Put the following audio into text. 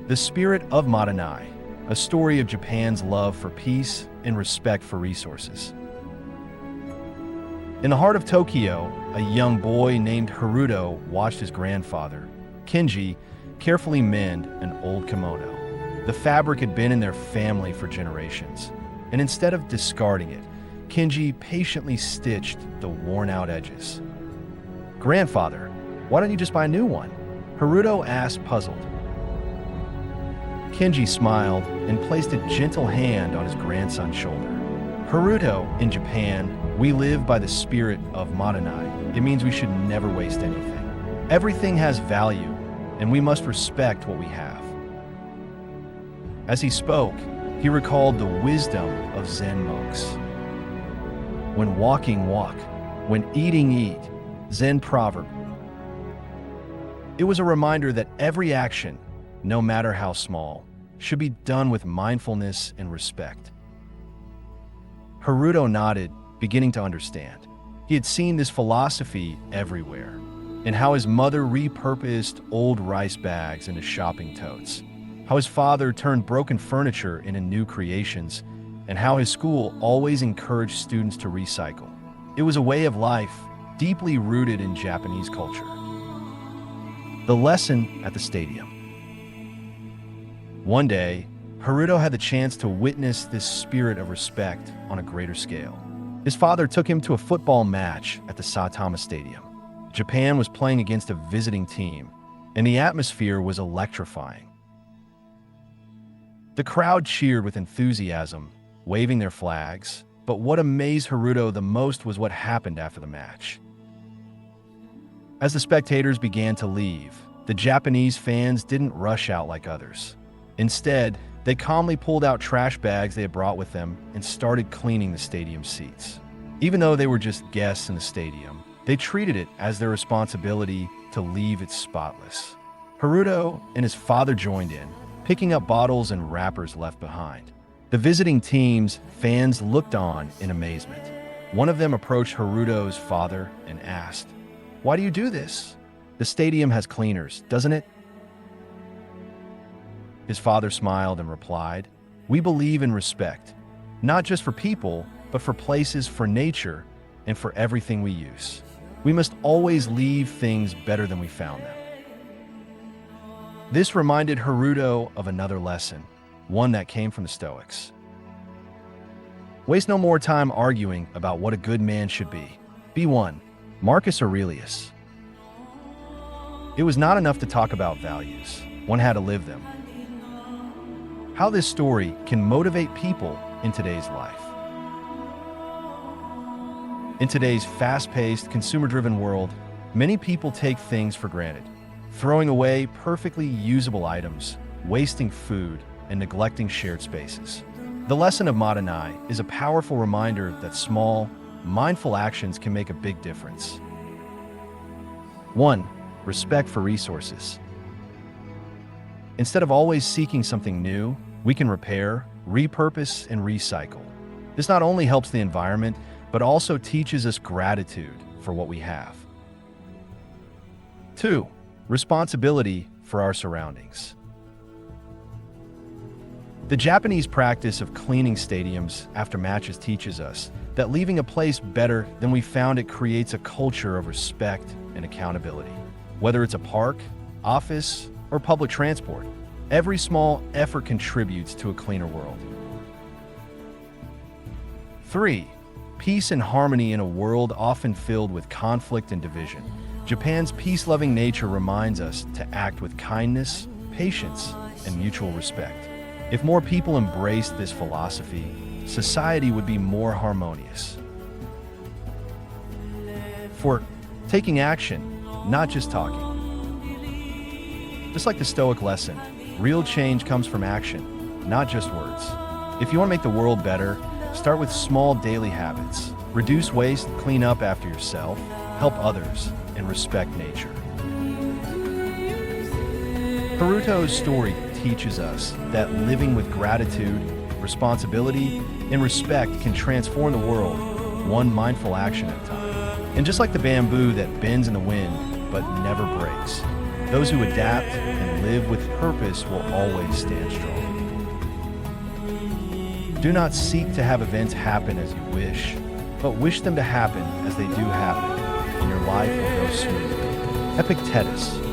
The Spirit of Mottainai, a story of Japan's love for peace and respect for resources. In the heart of Tokyo, a young boy named Haruto watched his grandfather, Kenji, carefully mend an old kimono. The fabric had been in their family for generations, and instead of discarding it, Kenji patiently stitched the worn-out edges. "Grandfather, why don't you just buy a new one?" Haruto asked, puzzled. Kenji smiled and placed a gentle hand on his grandson's shoulder. "Haruto, in Japan, we live by the spirit of Mottainai. It means we should never waste anything. Everything has value, and we must respect what we have." As he spoke, he recalled the wisdom of Zen monks. When walking, walk. When eating, eat. Zen proverb. It was a reminder that every action, no matter how small, should be done with mindfulness and respect. Haruto nodded, beginning to understand. He had seen this philosophy everywhere, and how his mother repurposed old rice bags into shopping totes, how his father turned broken furniture into new creations, and how his school always encouraged students to recycle. It was a way of life deeply rooted in Japanese culture. The lesson at the stadium. One day, Haruto had the chance to witness this spirit of respect on a greater scale. His father took him to a football match at the Saitama Stadium. Japan was playing against a visiting team, and the atmosphere was electrifying. The crowd cheered with enthusiasm, waving their flags, but what amazed Haruto the most was what happened after the match. As the spectators began to leave, the Japanese fans didn't rush out like others. Instead, they calmly pulled out trash bags they had brought with them and started cleaning the stadium seats. Even though they were just guests in the stadium, they treated it as their responsibility to leave it spotless. Haruto and his father joined in, picking up bottles and wrappers left behind. The visiting team's fans looked on in amazement. One of them approached Haruto's father and asked, "Why do you do this? The stadium has cleaners, doesn't it?" His father smiled and replied, "We believe in respect, not just for people, but for places, for nature, and for everything we use. We must always leave things better than we found them." This reminded Haruto of another lesson, one that came from the Stoics. Waste no more time arguing about what a good man should be. Be one. Marcus Aurelius. It was not enough to talk about values. One had to live them. How this story can motivate people in today's life. In today's fast-paced, consumer-driven world, many people take things for granted, throwing away perfectly usable items, wasting food, and neglecting shared spaces. The lesson of Mottainai is a powerful reminder that small, mindful actions can make a big difference. 1. Respect for resources. Instead of always seeking something new, we can repair, repurpose, and recycle. This not only helps the environment, but also teaches us gratitude for what we have. 2. Responsibility for our surroundings. The Japanese practice of cleaning stadiums after matches teaches us that leaving a place better than we found it creates a culture of respect and accountability. Whether it's a park, office, or public transport, every small effort contributes to a cleaner world. 3. Peace and harmony in a world often filled with conflict and division. Japan's peace-loving nature reminds us to act with kindness, patience, and mutual respect. If more people embraced this philosophy, society would be more harmonious. 4. Taking action, not just talking. Just like the Stoic lesson, real change comes from action, not just words. If you want to make the world better, start with small daily habits. Reduce waste, clean up after yourself, help others, and respect nature. Haruto's story teaches us that living with gratitude, responsibility, and respect can transform the world, one mindful action at a time. And just like the bamboo that bends in the wind but never breaks, Those who adapt and live with purpose will always stand strong. Do not seek to have events happen as you wish, but wish them to happen as they do happen, and your life will go smoothly. Epictetus.